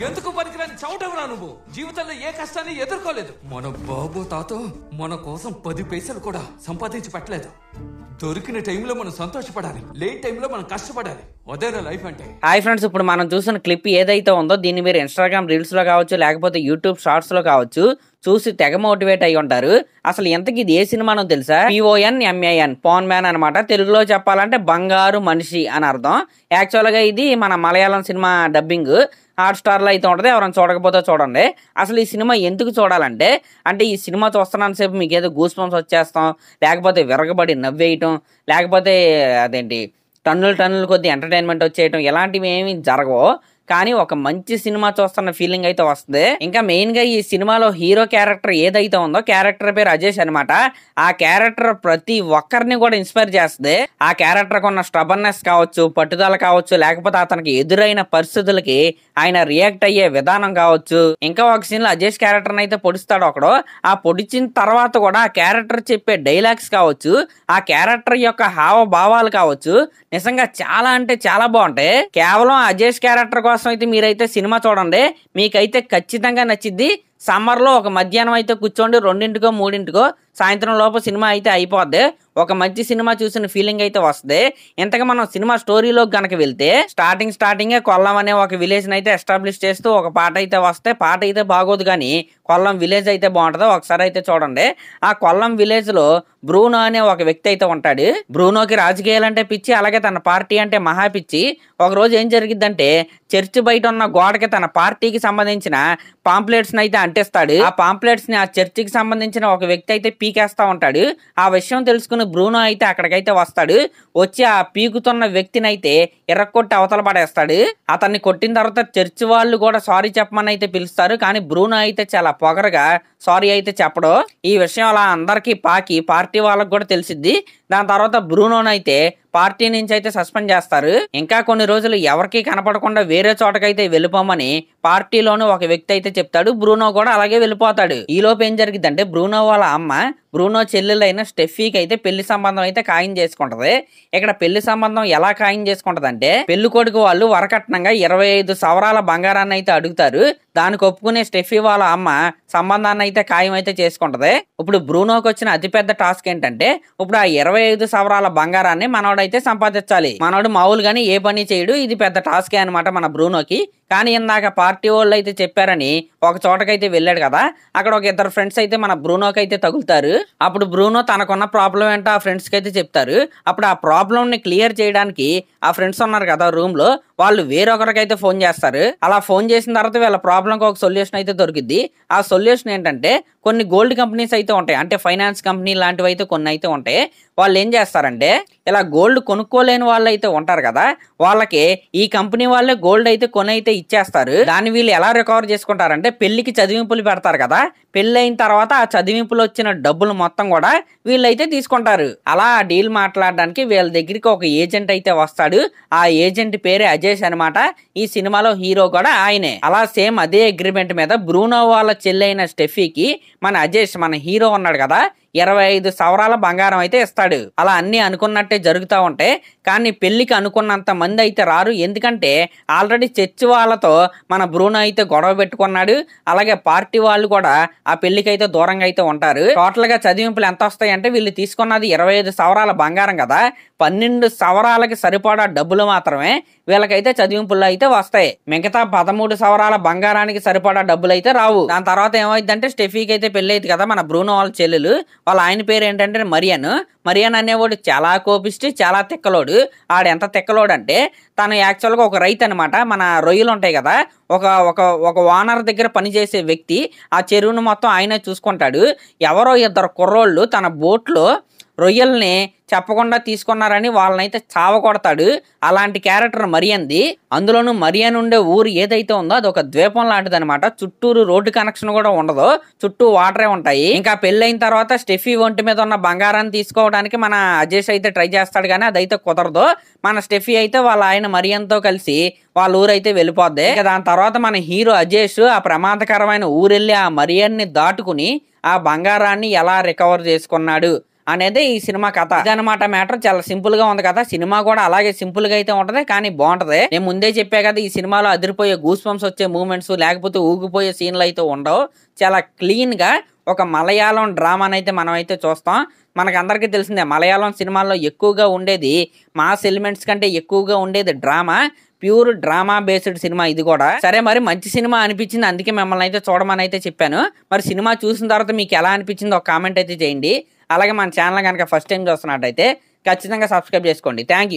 ఎందుకు పనికిరాని చవటవురా నువ్వు. జీవితంలో ఏ కష్టాన్ని ఎదుర్కోలేదు. మన బాబు తాత మన కోసం 10 పైసలు కూడా సంపాదించి పెట్టలేదు. దొరికిన టైంలో మనం సంతోషపడాలి, లేని టైంలో మనం కష్టపడాలి. అదేనా లైఫ్ అంటే. హాయ్ ఫ్రెండ్స్, ఇప్పుడు మనం చూసిన క్లిప్ ఏదైతే ఉందో దీన్ని మీరు ఇన్స్టాగ్రామ్ రీల్స్ లో కావచ్చు, లేకపోతే యూట్యూబ్ షార్ట్స్ లో కావచ్చు చూసి తెగ మోటివేట్ అయ్యి ఉంటారు. అసలు ఎంతకి ఇది ఏ సినిమానో తెలుసా? PONMAN, పాన్ మ్యాన్ అనమాట. తెలుగులో చెప్పాలంటే బంగారు మనిషి అని అర్థం. యాక్చువల్ గా ఇది మన Malayalam cinema dubbing. Hot star లో అయితే ఉంటది, ఎవరైనా చూడకపోతే చూడండి. అసలు ఈ సినిమా ఎందుకు చూడాలంటే, అంటే ఈ సినిమా చూస్తున్నంత సేపు మీకు ఏదో గూస్ బంప్స్ వచ్చేస్తాం, లేకపోతే విరగబడి నవ్వేయటం, లేకపోతే అదేంటి టన్నులు కొద్ది ఎంటర్టైన్మెంట్ వచ్చేయటం, ఇలాంటివి ఏమి జరగవు. కానీ ఒక మంచి సినిమా చూస్తున్న ఫీలింగ్ అయితే వస్తుంది. ఇంకా మెయిన్ గా ఈ సినిమాలో హీరో క్యారెక్టర్ ఏదైతే ఉందో, క్యారెక్టర్ పేరు అజేష్ అనమాట. ఆ క్యారెక్టర్ ప్రతి ఒక్కరిని కూడా ఇన్స్పైర్ చేస్తుంది. ఆ క్యారెక్టర్ ఉన్న స్టబర్నెస్ కావచ్చు, పట్టుదల కావచ్చు, లేకపోతే అతనికి ఎదురైన పరిస్థితులకి ఆయన రియాక్ట్ అయ్యే విధానం కావచ్చు. ఇంకా ఒక సీన్ లో అజేష్ క్యారెక్టర్ అయితే పొడుస్తాడు ఒకడు. ఆ పొడిచిన తర్వాత కూడా ఆ క్యారెక్టర్ చెప్పే డైలాగ్స్ కావచ్చు, ఆ క్యారెక్టర్ యొక్క హావభావాలు కావచ్చు, నిజంగా చాలా అంటే చాలా బాగుంటాయి. కేవలం అజేష్ క్యారెక్టర్ కోసం అయితే మీరైతే సినిమా చూడండి, మీకైతే ఖచ్చితంగా నచ్చిద్ది. సమ్మర్ లో ఒక మధ్యాహ్నం అయితే కూర్చోండి, 2 3 సాయంత్రం లోపు సినిమా అయితే అయిపోద్ది. ఒక మంచి సినిమా చూసిన ఫీలింగ్ అయితే వస్తుంది. ఇంతగా మనం సినిమా స్టోరీలో గనక వెళ్తే స్టార్టింగే కొల్లం అనే ఒక విలేజ్ అయితే ఎస్టాబ్లిష్ చేస్తూ ఒక పాట అయితే వస్తే, పాట అయితే బాగోదు కానీ కొల్లం విలేజ్ అయితే బాగుంటుంది. ఒకసారి అయితే చూడండి. ఆ కొల్లం విలేజ్ లో బ్రూనో అనే ఒక వ్యక్తి అయితే ఉంటాడు. బ్రూనోకి రాజకీయాలంటే పిచ్చి, అలాగే తన పార్టీ అంటే మహా పిచ్చి. ఒక రోజు ఏం జరిగిద్దంటే, చర్చి బయట ఉన్న గోడకి తన పార్టీకి సంబంధించిన పాంప్లెట్స్ అయితే అంటిస్తాడు. ఆ పాంప్లెట్స్ ని ఆ చర్చికి సంబంధించిన ఒక వ్యక్తి అయితే పీకేస్తా ఉంటాడు. ఆ విషయం తెలుసుకుని బ్రూనో అయితే అక్కడికైతే వస్తాడు. వచ్చి ఆ పీకుతున్న వ్యక్తిని అయితే ఎర్రకొట్టి అవతల పడేస్తాడు. అతన్ని కొట్టిన తర్వాత చర్చి వాళ్ళు కూడా సారీ చెప్పమని అయితే పిలుస్తారు. కానీ బ్రూనో అయితే చాలా పొగరగా సారీ అయితే చెప్పడు. ఈ విషయం అలా అందరికీ పాకి పార్టీ వాళ్ళకి కూడా తెలిసిద్ది. దాని తర్వాత బ్రూనోనైతే పార్టీ నుంచి అయితే సస్పెండ్ చేస్తారు. ఇంకా కొన్ని రోజులు ఎవరికి కనపడకుండా వేరే చోటకైతే వెళ్ళిపోమని పార్టీలోని ఒక వ్యక్తి అయితే చెప్తాడు. బ్రూనో కూడా అలాగే వెళ్ళిపోతాడు. ఈ లోపు ఏం జరిగిద్దంటే, బ్రూనో వాళ్ళ అమ్మ బ్రూనో చెల్లెలైన స్టెఫీకి అయితే పెళ్లి సంబంధం అయితే ఖాయం చేసుకుంటది. ఇక్కడ పెళ్లి సంబంధం ఎలా ఖాయం చేసుకుంటది అంటే, పెళ్లి కొడుకు వాళ్ళు వరకట్నంగా 25 సవరాల బంగారాన్ని అయితే అడుగుతారు. దానికి ఒప్పుకునే స్టెఫీ వాళ్ళ అమ్మ సంబంధాన్ని అయితే ఖాయం అయితే చేసుకుంటది. ఇప్పుడు బ్రూనోకి వచ్చిన అతిపెద్ద టాస్క్ ఏంటంటే, ఇప్పుడు ఆ 25 సవరాల బంగారాన్ని మనోడైతే సంపాదించాలి. మనోడు మామూలుగాని ఏ పని చేయడు. ఇది పెద్ద టాస్కే అనమాట మన బ్రూనోకి. కానీ ఇందాక పార్టీ వాళ్ళు అయితే చెప్పారని ఒక చోటకైతే వెళ్ళాడు కదా, అక్కడ ఒక 2 ఫ్రెండ్స్ అయితే మన బ్రూనోకి అయితే తగులుతారు. అప్పుడు బ్రూనో తనకున్న ప్రాబ్లం ఏంటో ఆ ఫ్రెండ్స్ కి అయితే చెప్తారు. అప్పుడు ఆ ప్రాబ్లం ని క్లియర్ చేయడానికి ఆ ఫ్రెండ్స్ ఉన్నారు కదా రూమ్ లో, వాళ్ళు వేరొకరికైతే ఫోన్ చేస్తారు. అలా ఫోన్ చేసిన తర్వాత వీళ్ళ ప్రాబ్లం కి ఒక సొల్యూషన్ అయితే దొరికిద్ది. ఆ సొల్యూషన్ ఏంటంటే, కొన్ని గోల్డ్ కంపెనీస్ అయితే ఉంటాయి, అంటే ఫైనాన్స్ కంపెనీ లాంటివి అయితే కొన్ని అయితే ఉంటాయి. వాళ్ళు ఏం చేస్తారంటే, ఇలా గోల్డ్ కొనుక్కోలేని వాళ్ళు అయితే ఉంటారు కదా, వాళ్ళకి ఈ కంపెనీ వాళ్ళే గోల్డ్ అయితే కొని అయితే ఇచ్చేస్తారు. దాన్ని వీళ్ళు ఎలా రికవర్ చేసుకుంటారంటే, పెళ్లికి చదివింపులు పెడతారు కదా, పెళ్లి అయిన తర్వాత ఆ చదివింపులు వచ్చిన డబ్బులు మొత్తం కూడా వీళ్ళైతే తీసుకుంటారు. అలా ఆ డీల్ మాట్లాడడానికి వీళ్ళ దగ్గరికి ఒక ఏజెంట్ అయితే వస్తాడు. ఆ ఏజెంట్ పేరే అజేష్ అనమాట. ఈ సినిమాలో హీరో కూడా ఆయనే. అలా సేమ్ అదే అగ్రిమెంట్ మీద బ్రూనో వాళ్ళ చెల్లైన స్టెఫీకి మన అజేష్, మన హీరో ఉన్నాడు కదా, 25 సవరాల బంగారం అయితే ఇస్తాడు. అలా అన్ని అనుకున్నట్టే జరుగుతూ ఉంటాయి. కానీ పెళ్లికి అనుకున్నంత మంది అయితే రారు. ఎందుకంటే ఆల్రెడీ చర్చి వాళ్ళతో మన బ్రూనో అయితే గొడవ పెట్టుకున్నాడు. అలాగే పార్టీ వాళ్ళు కూడా ఆ పెళ్లికి అయితే దూరంగా అయితే ఉంటారు. టోటల్ గా చదివింపులు ఎంత వస్తాయి అంటే, వీళ్ళు తీసుకున్నది 25 సవరాల బంగారం కదా, 12 సవరాలకి సరిపడా డబ్బులు మాత్రమే వీళ్ళకైతే చదివింపుల్లో అయితే వస్తాయి. మిగతా 13 సవరాల బంగారానికి సరిపడా డబ్బులు అయితే రావు. దాని తర్వాత ఏమైందంటే, స్టెఫీకి అయితే పెళ్లి అయితే కదా మన బ్రూనో వాళ్ళ చెల్లెలు, వాళ్ళ ఆయన పేరు ఏంటంటే మరియన్ అనేవాడు చాలా కోపిష్టి, చాలా తిక్కలోడు. ఆడు ఎంత తిక్కలోడు అంటే, తను యాక్చువల్గా ఒక రైతు అనమాట. మన రొయ్యలు ఉంటాయి కదా, ఒక ఓనర్ దగ్గర పనిచేసే వ్యక్తి. ఆ చెరువును మొత్తం ఆయనే చూసుకుంటాడు. ఎవరో 2 కుర్రోళ్ళు తన బోట్లో రొయ్యల్ని చెప్పకుండా తీసుకున్నారని వాళ్ళనైతే చావకొడతాడు. అలాంటి క్యారెక్టర్ మరియన్ది. అందులోనూ మరియన్ ఉండే ఊరు ఏదైతే ఉందో అది ఒక ద్వీపం లాంటిది అనమాట. చుట్టూరు రోడ్డు కనెక్షన్ కూడా ఉండదు, చుట్టూ వాటరే ఉంటాయి. ఇంకా పెళ్ళైన తర్వాత స్టెఫీ ఒంటి మీద ఉన్న బంగారాన్ని తీసుకోవడానికి మన అజేష్ అయితే ట్రై చేస్తాడు, కానీ అదైతే కుదరదు. మన స్టెఫీ అయితే వాళ్ళ ఆయన మరియన్ తో కలిసి వాళ్ళ ఊరైతే వెళ్ళిపోద్ది. ఇక దాని తర్వాత మన హీరో అజేష్ ఆ ప్రమాదకరమైన ఊరెళ్ళి ఆ మరియన్ని దాటుకుని ఆ బంగారాన్ని ఎలా రికవర్ చేసుకున్నాడు అనేది ఈ సినిమా కథ. ఇదనమాట మ్యాటర్. చాలా సింపుల్ గా ఉంది కదా. సినిమా కూడా అలాగే సింపుల్ గా అయితే ఉంటది, కానీ బాగుంటది. నేను ముందే చెప్పా కదా, ఈ సినిమాలో అదిరిపోయే గూస్ బంప్స్ వచ్చే మూమెంట్స్ లేకపోతే ఊగిపోయే సీన్లు అయితే ఉండవు. చాలా క్లీన్ గా ఒక మలయాళం డ్రామాని అయితే మనం అయితే చూస్తాం. మనకు అందరికీ తెలిసిందే, మలయాళం సినిమాల్లో ఎక్కువగా ఉండేది మాస్ ఎలిమెంట్స్ కంటే ఎక్కువగా ఉండేది drama. Pure drama based cinema ఇది కూడా. సరే, మరి మంచి సినిమా అనిపించింది, అందుకే మిమ్మల్ని అయితే చూడమని అయితే చెప్పాను. మరి సినిమా చూసిన తర్వాత మీకు ఎలా అనిపించిందో ఒక కామెంట్ అయితే చేయండి. అలాగే మన ఛానల్ కనుక ఫస్ట్ టైం చూస్తున్నట్టయితే ఖచ్చితంగా సబ్స్క్రైబ్ చేసుకోండి. Thank you.